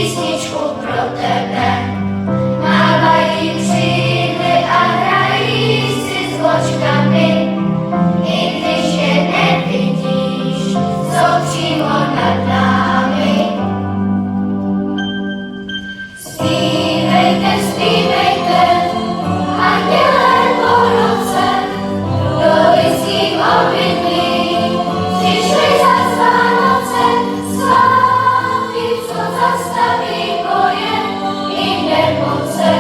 písničku pro tebe. Mávají křídly a hrají si s vločkami, i když je nevidíš, jsou přímo nad námi. Zpívejte, zpívejte, andělé po roce, do lidských obydlí přišli zas Vánoce. Svátky, co zastaví boje, jim nemoce.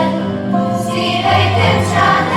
Zpívejte, přátelé,